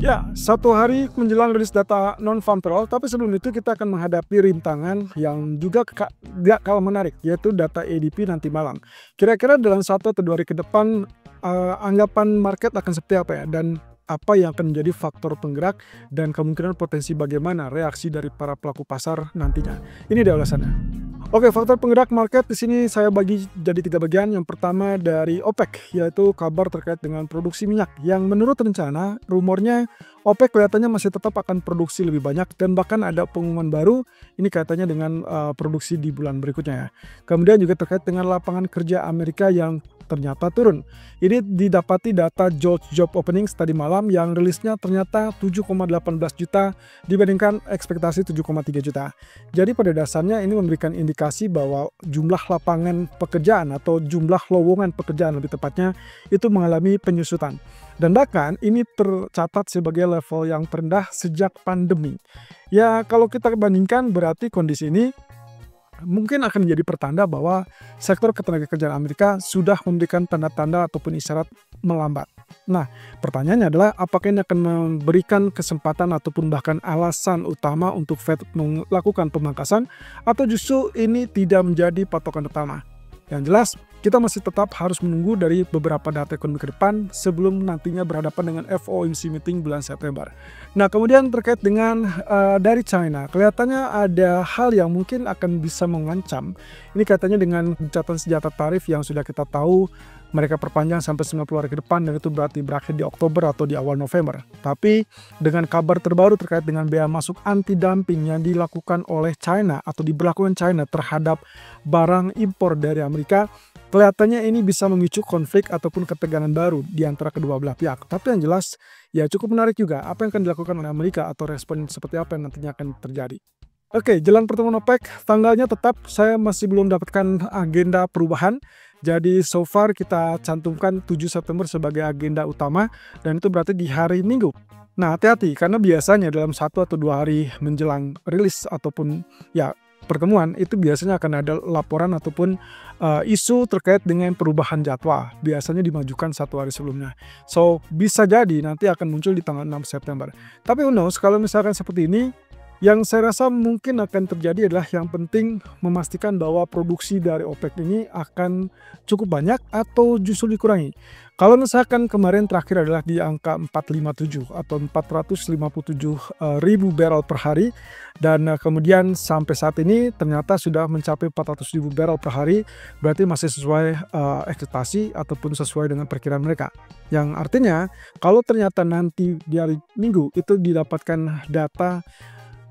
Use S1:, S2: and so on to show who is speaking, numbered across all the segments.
S1: Ya, satu hari menjelang rilis data non-farm payroll, tapi sebelum itu kita akan menghadapi rintangan yang juga gak kalah menarik, yaitu data ADP nanti malam. Kira-kira dalam 1 atau 2 hari ke depan, anggapan market akan seperti apa ya? Dan apa yang akan menjadi faktor penggerak dan kemungkinan potensi bagaimana reaksi dari para pelaku pasar nantinya. Ini dia ulasannya. Oke, faktor penggerak market di sini saya bagi jadi 3 bagian. Yang pertama dari OPEC, yaitu kabar terkait dengan produksi minyak yang menurut rencana rumornya OPEC kelihatannya masih tetap akan produksi lebih banyak dan bahkan ada pengumuman baru ini kaitannya dengan produksi di bulan berikutnya ya. Kemudian juga terkait dengan lapangan kerja Amerika yang ternyata turun. Ini didapati data job openings tadi malam yang rilisnya ternyata 7,18 juta dibandingkan ekspektasi 7,3 juta. Jadi pada dasarnya ini memberikan indikasi bahwa jumlah lapangan pekerjaan atau jumlah lowongan pekerjaan lebih tepatnya itu mengalami penyusutan. Dan bahkan ini tercatat sebagai level yang terendah sejak pandemi. Ya kalau kita bandingkan berarti kondisi ini mungkin akan menjadi pertanda bahwa sektor ketenagakerjaan Amerika sudah memberikan tanda-tanda ataupun isyarat melambat. Nah, pertanyaannya adalah apakah ini akan memberikan kesempatan ataupun bahkan alasan utama untuk Fed melakukan pemangkasan atau justru ini tidak menjadi patokan utama. Yang jelas, kita masih tetap harus menunggu dari beberapa data ekonomi ke depan sebelum nantinya berhadapan dengan FOMC meeting bulan September. Nah, kemudian terkait dengan dari China, kelihatannya ada hal yang mungkin akan bisa mengancam. Ini katanya dengan gencatan senjata tarif yang sudah kita tahu mereka perpanjang sampai 90 hari ke depan dan itu berarti berakhir di Oktober atau di awal November. Tapi dengan kabar terbaru terkait dengan bea masuk anti-dumping yang dilakukan oleh China atau diberlakukan China terhadap barang impor dari Amerika, kelihatannya ini bisa memicu konflik ataupun ketegangan baru di antara kedua belah pihak. Tapi yang jelas ya cukup menarik juga apa yang akan dilakukan oleh Amerika atau respon seperti apa yang nantinya akan terjadi. Oke, jelang pertemuan OPEC, tanggalnya tetap saya masih belum dapatkan agenda perubahan. Jadi so far kita cantumkan 7 September sebagai agenda utama dan itu berarti di hari Minggu. Nah hati-hati karena biasanya dalam 1 atau 2 hari menjelang rilis ataupun ya pertemuan itu biasanya akan ada laporan ataupun isu terkait dengan perubahan jadwal. Biasanya dimajukan 1 hari sebelumnya. So bisa jadi nanti akan muncul di tanggal 6 September. Tapi who knows kalau misalkan seperti ini, yang saya rasa mungkin akan terjadi adalah yang penting memastikan bahwa produksi dari OPEC ini akan cukup banyak atau justru dikurangi. Kalau misalkan kemarin terakhir adalah di angka 457 atau 457 ribu barrel per hari dan kemudian sampai saat ini ternyata sudah mencapai 400 ribu barrel per hari, berarti masih sesuai ekspektasi ataupun sesuai dengan perkiraan mereka. Yang artinya kalau ternyata nanti di hari Minggu itu didapatkan data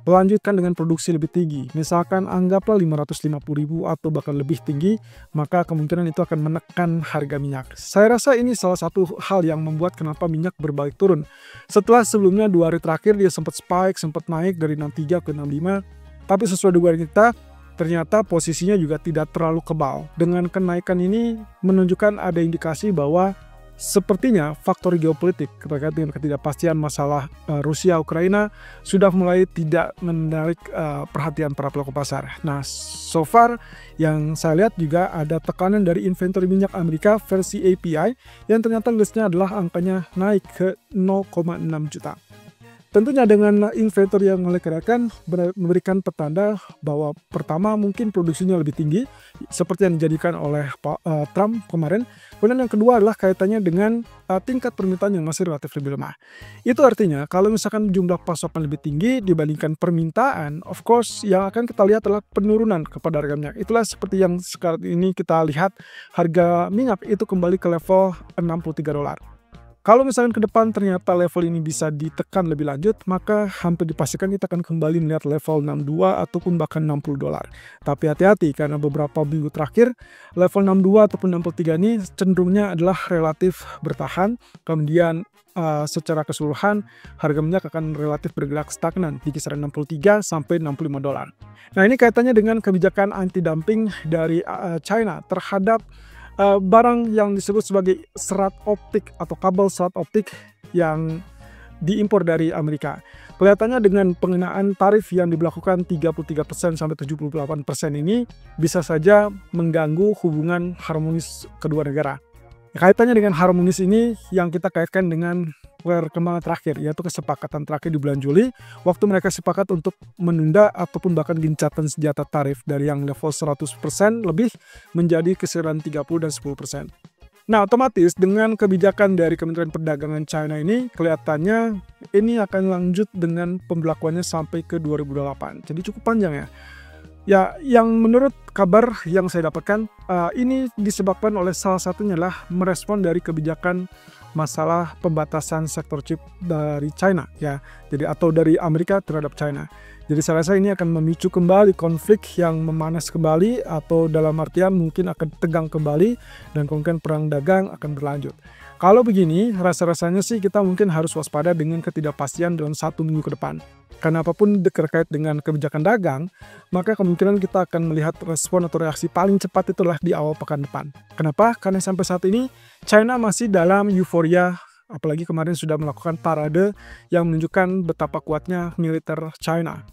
S1: melanjutkan dengan produksi lebih tinggi, misalkan anggaplah 550 ribu atau bahkan lebih tinggi, maka kemungkinan itu akan menekan harga minyak. Saya rasa ini salah satu hal yang membuat kenapa minyak berbalik turun. Setelah sebelumnya 2 hari terakhir dia sempat spike, sempat naik dari 63 ke 65, tapi sesuai dugaan kita, ternyata posisinya juga tidak terlalu kebal. Dengan kenaikan ini menunjukkan ada indikasi bahwa sepertinya faktor geopolitik terkait dengan ketidakpastian masalah Rusia-Ukraina sudah mulai tidak menarik perhatian para pelaku pasar. Nah, so far yang saya lihat juga ada tekanan dari inventory minyak Amerika versi API yang ternyata listnya adalah angkanya naik ke 0,6 juta. Tentunya dengan inventory yang melekat memberikan petanda bahwa pertama mungkin produksinya lebih tinggi seperti yang dijadikan oleh Trump kemarin. Kemudian yang kedua adalah kaitannya dengan tingkat permintaan yang masih relatif lebih lemah. Itu artinya kalau misalkan jumlah pasokan lebih tinggi dibandingkan permintaan, of course yang akan kita lihat adalah penurunan kepada harga minyak. Itulah seperti yang sekarang ini kita lihat harga minyak itu kembali ke level $63. Kalau misalkan ke depan ternyata level ini bisa ditekan lebih lanjut, maka hampir dipastikan kita akan kembali melihat level 62 ataupun bahkan $60. Tapi hati-hati karena beberapa minggu terakhir level 62 ataupun 63 ini cenderungnya adalah relatif bertahan. Kemudian secara keseluruhan harga minyak akan relatif bergerak stagnan di kisaran 63 sampai $65. Nah ini kaitannya dengan kebijakan anti-dumping dari China terhadap barang yang disebut sebagai serat optik atau kabel serat optik yang diimpor dari Amerika. Kelihatannya dengan pengenaan tarif yang diberlakukan 33% sampai 78% ini bisa saja mengganggu hubungan harmonis kedua negara. Kaitannya dengan harmonis ini yang kita kaitkan dengan perkembangan terakhir, yaitu kesepakatan terakhir di bulan Juli, waktu mereka sepakat untuk menunda ataupun bahkan gencatan senjata tarif dari yang level 100% lebih menjadi kisaran 30 dan 10%. Nah, otomatis dengan kebijakan dari Kementerian Perdagangan China ini, kelihatannya ini akan lanjut dengan pemberlakuannya sampai ke 2028. Jadi cukup panjang ya. Ya, yang menurut kabar yang saya dapatkan, ini disebabkan oleh salah satunya adalah merespon dari kebijakan masalah pembatasan sektor chip dari China ya. Jadi atau dari Amerika terhadap China. Jadi saya rasa ini akan memicu kembali konflik yang memanas kembali atau dalam artian mungkin akan tegang kembali dan kemungkinan perang dagang akan berlanjut. Kalau begini, rasa-rasanya sih kita mungkin harus waspada dengan ketidakpastian dalam 1 minggu ke depan. Karena apapun terkait dengan kebijakan dagang, maka kemungkinan kita akan melihat respon atau reaksi paling cepat itulah di awal pekan depan. Kenapa? Karena sampai saat ini China masih dalam euforia, apalagi kemarin sudah melakukan parade yang menunjukkan betapa kuatnya militer China.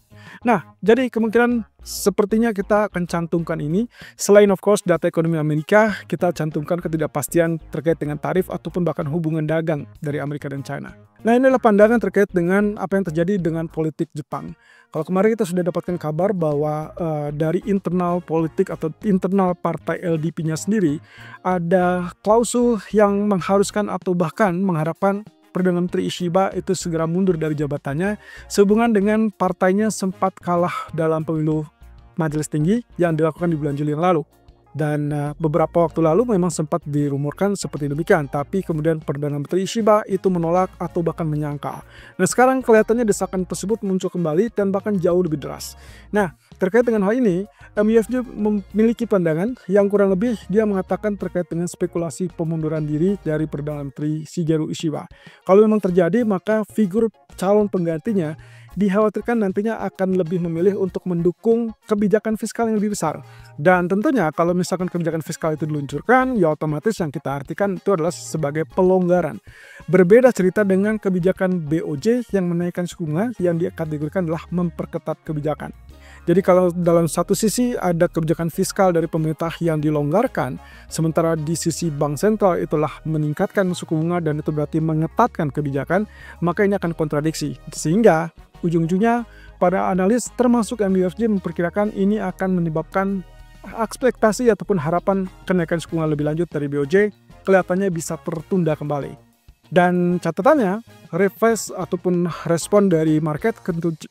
S1: Nah, jadi kemungkinan sepertinya kita akan cantumkan ini. Selain of course data ekonomi Amerika, kita cantumkan ketidakpastian terkait dengan tarif ataupun bahkan hubungan dagang dari Amerika dan China. Nah, inilah pandangan terkait dengan apa yang terjadi dengan politik Jepang. Kalau kemarin kita sudah dapatkan kabar bahwa dari internal politik atau internal partai LDP-nya sendiri ada klausul yang mengharuskan atau bahkan mengharapkan Perdana Menteri Ishiba itu segera mundur dari jabatannya sehubungan dengan partainya sempat kalah dalam pemilu majelis tinggi yang dilakukan di bulan Juli yang lalu. Dan beberapa waktu lalu memang sempat dirumorkan seperti demikian, tapi kemudian Perdana Menteri Ishiba itu menolak atau bahkan menyangkal. Nah, sekarang kelihatannya desakan tersebut muncul kembali dan bahkan jauh lebih deras. Nah, terkait dengan hal ini, MUFG memiliki pandangan yang kurang lebih dia mengatakan terkait dengan spekulasi pemunduran diri dari Perdana Menteri Shigeru Ishiba. Kalau memang terjadi, maka figur calon penggantinya dikhawatirkan nantinya akan lebih memilih untuk mendukung kebijakan fiskal yang lebih besar. Dan tentunya kalau misalkan kebijakan fiskal itu diluncurkan, ya otomatis yang kita artikan itu adalah sebagai pelonggaran. Berbeda cerita dengan kebijakan BOJ yang menaikkan suku bunga yang dikategorikan adalah memperketat kebijakan. Jadi kalau dalam satu sisi ada kebijakan fiskal dari pemerintah yang dilonggarkan, sementara di sisi bank sentral itulah meningkatkan suku bunga dan itu berarti mengetatkan kebijakan, maka ini akan kontradiksi. Sehingga ujung-ujungnya para analis termasuk MUFG memperkirakan ini akan menyebabkan ekspektasi ataupun harapan kenaikan suku bunga lebih lanjut dari BOJ kelihatannya bisa tertunda kembali. Dan catatannya, reverse ataupun respon dari market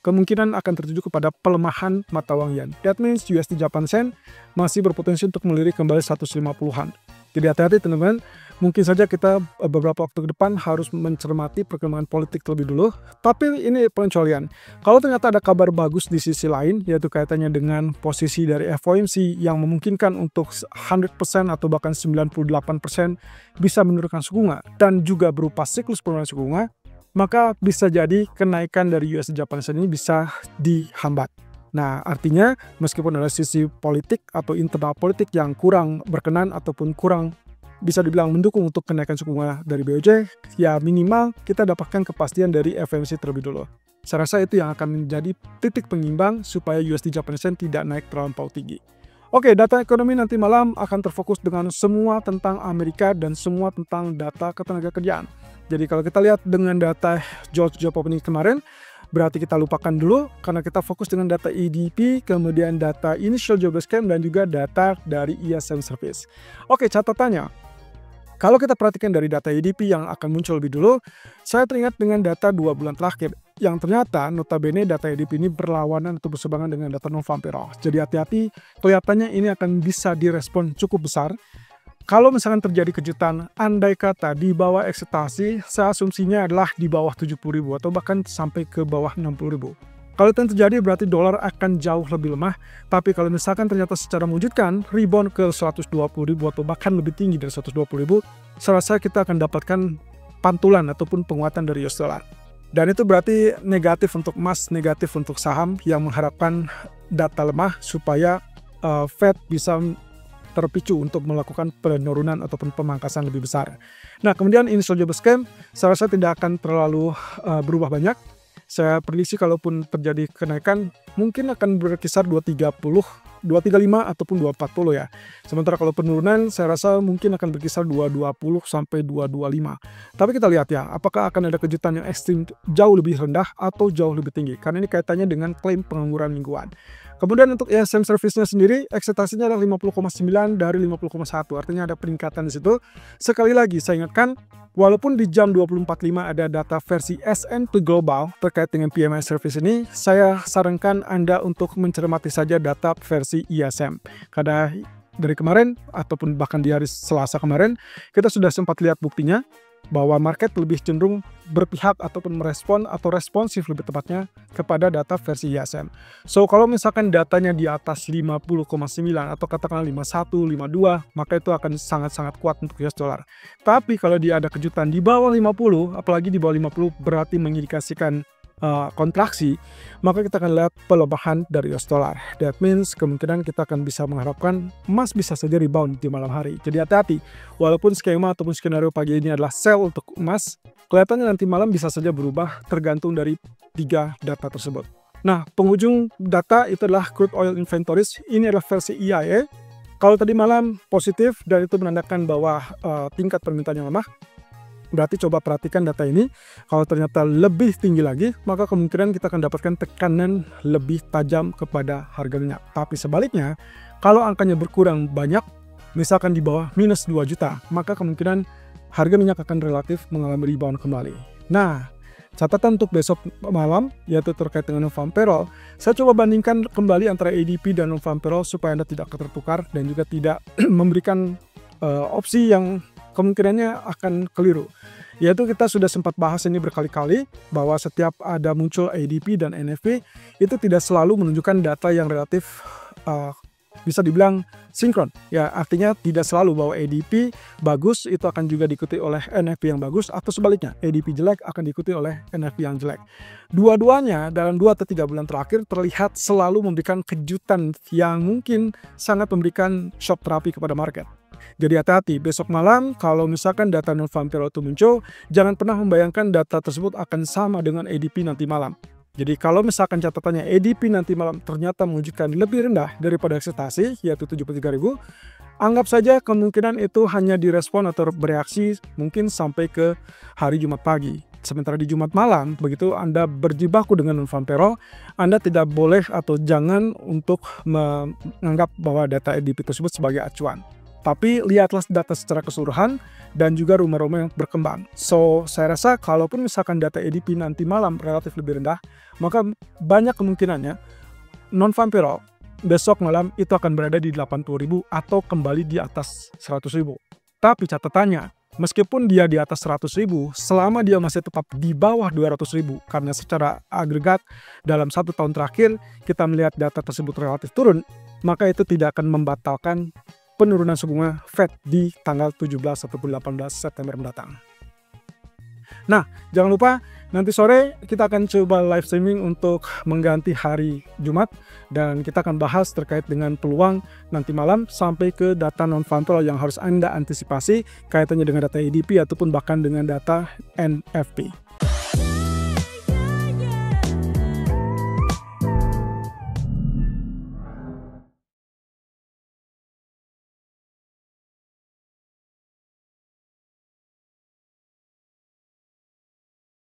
S1: kemungkinan akan tertuju kepada pelemahan mata uang yen. That means USD Japan Sen masih berpotensi untuk melirik kembali 150-an. Jadi hati-hati teman-teman, mungkin saja kita beberapa waktu ke depan harus mencermati perkembangan politik terlebih dulu. Tapi ini pengecualian. Kalau ternyata ada kabar bagus di sisi lain, yaitu kaitannya dengan posisi dari FOMC yang memungkinkan untuk 100% atau bahkan 98% bisa menurunkan suku bunga dan juga berupa siklus penurunan suku bunga, maka bisa jadi kenaikan dari USD Japan Sen ini bisa dihambat. Nah, artinya meskipun ada sisi politik atau internal politik yang kurang berkenan ataupun kurang bisa dibilang mendukung untuk kenaikan suku bunga dari BOJ, ya minimal kita dapatkan kepastian dari FOMC terlebih dulu. Saya rasa itu yang akan menjadi titik pengimbang supaya USD Japan Sen tidak naik terlampau tinggi. Oke, data ekonomi nanti malam akan terfokus dengan semua tentang Amerika dan semua tentang data ketenagakerjaan. Jadi kalau kita lihat dengan data Job Opening kemarin, berarti kita lupakan dulu karena kita fokus dengan data EDP, kemudian data Initial Jobless Claim dan juga data dari ISM Service. Oke, catatannya, kalau kita perhatikan dari data EDP yang akan muncul lebih dulu, saya teringat dengan data 2 bulan terakhir yang ternyata notabene data EDP ini berlawanan atau berseberangan dengan data non-farm payroll. Jadi hati-hati, kelihatannya ini akan bisa direspon cukup besar. Kalau misalkan terjadi kejutan, andai kata di bawah ekspektasi, saya asumsinya adalah di bawah 70.000 atau bahkan sampai ke bawah 60.000. Kalau itu terjadi berarti dolar akan jauh lebih lemah, tapi kalau misalkan ternyata secara mewujudkan rebound ke 120.000 atau bahkan lebih tinggi dari 120.000, saya rasa kita akan dapatkan pantulan ataupun penguatan dari US dollar. Dan itu berarti negatif untuk emas, negatif untuk saham yang mengharapkan data lemah supaya Fed bisa terpicu untuk melakukan penurunan ataupun pemangkasan lebih besar. Nah, kemudian Initial Jobless Claim saya rasa tidak akan terlalu berubah banyak. Saya prediksi kalaupun terjadi kenaikan mungkin akan berkisar 230 235 ataupun 240 ya. Sementara kalau penurunan saya rasa mungkin akan berkisar 220 sampai 225. Tapi kita lihat ya, apakah akan ada kejutan yang ekstrim jauh lebih rendah atau jauh lebih tinggi. Karena ini kaitannya dengan klaim pengangguran mingguan. Kemudian untuk ISM service-nya sendiri, ekspektasinya adalah 50,9 dari 50,1. Artinya ada peningkatan di situ. Sekali lagi saya ingatkan, walaupun di jam 20.45 ada data versi S&P Global terkait dengan PMI service ini, saya sarankan Anda untuk mencermati saja data versi ISM. Karena dari kemarin, ataupun bahkan di hari Selasa kemarin, kita sudah sempat lihat buktinya, bahwa market lebih cenderung berpihak ataupun merespon atau responsif lebih tepatnya kepada data versi ISM. So kalau misalkan datanya di atas 50,9 atau katakanlah 51, 52, maka itu akan sangat-sangat kuat untuk US dollar. Tapi kalau dia ada kejutan di bawah 50, apalagi di bawah 50 berarti mengindikasikan kontraksi, maka kita akan lihat pelemahan dari US dollar. That means kemungkinan kita akan bisa mengharapkan emas bisa saja rebound di malam hari. Jadi hati-hati, walaupun skema ataupun skenario pagi ini adalah sell untuk emas, kelihatannya nanti malam bisa saja berubah tergantung dari 3 data tersebut. Nah, penghujung data itu adalah crude oil inventories. Ini adalah versi EIA. Kalau tadi malam positif dan itu menandakan bahwa tingkat permintaan yang lemah, berarti coba perhatikan data ini. Kalau ternyata lebih tinggi lagi, maka kemungkinan kita akan dapatkan tekanan lebih tajam kepada harga minyak. Tapi sebaliknya, kalau angkanya berkurang banyak, misalkan di bawah minus 2 juta, maka kemungkinan harga minyak akan relatif mengalami rebound kembali. Nah, catatan untuk besok malam, yaitu terkait dengan non-farm payroll, saya coba bandingkan kembali antara ADP dan non-farm payroll supaya Anda tidak tertukar dan juga tidak memberikan opsi yang kemungkinannya akan keliru. Yaitu kita sudah sempat bahas ini berkali-kali bahwa setiap ada muncul ADP dan NFP itu tidak selalu menunjukkan data yang relatif bisa dibilang sinkron. Ya, artinya tidak selalu bahwa ADP bagus itu akan juga diikuti oleh NFP yang bagus, atau sebaliknya ADP jelek akan diikuti oleh NFP yang jelek. Dua-duanya dalam 2 atau 3 bulan terakhir terlihat selalu memberikan kejutan yang mungkin sangat memberikan shock terapi kepada market. Jadi hati-hati, besok malam kalau misalkan data non-farm payroll itu muncul, jangan pernah membayangkan data tersebut akan sama dengan ADP nanti malam. Jadi kalau misalkan catatannya ADP nanti malam ternyata menunjukkan lebih rendah daripada ekspektasi, yaitu 73.000, anggap saja kemungkinan itu hanya direspon atau bereaksi mungkin sampai ke hari Jumat pagi. Sementara di Jumat malam, begitu Anda berjibaku dengan non-farm payroll, Anda tidak boleh atau jangan untuk menganggap bahwa data ADP tersebut sebagai acuan. Tapi lihatlah data secara keseluruhan dan juga rumor-rumor yang berkembang. So, saya rasa kalaupun misalkan data ADP nanti malam relatif lebih rendah, maka banyak kemungkinannya non-farm payroll besok malam itu akan berada di 80.000 atau kembali di atas 100.000. Tapi catatannya, meskipun dia di atas 100.000, selama dia masih tetap di bawah 200.000, karena secara agregat dalam 1 tahun terakhir kita melihat data tersebut relatif turun, maka itu tidak akan membatalkan penurunan suku bunga Fed di tanggal 17 ataupun 18 September mendatang. Nah, jangan lupa nanti sore kita akan coba live streaming untuk mengganti hari Jumat dan kita akan bahas terkait dengan peluang nanti malam sampai ke data non-farm payroll yang harus Anda antisipasi kaitannya dengan data ADP ataupun bahkan dengan data NFP.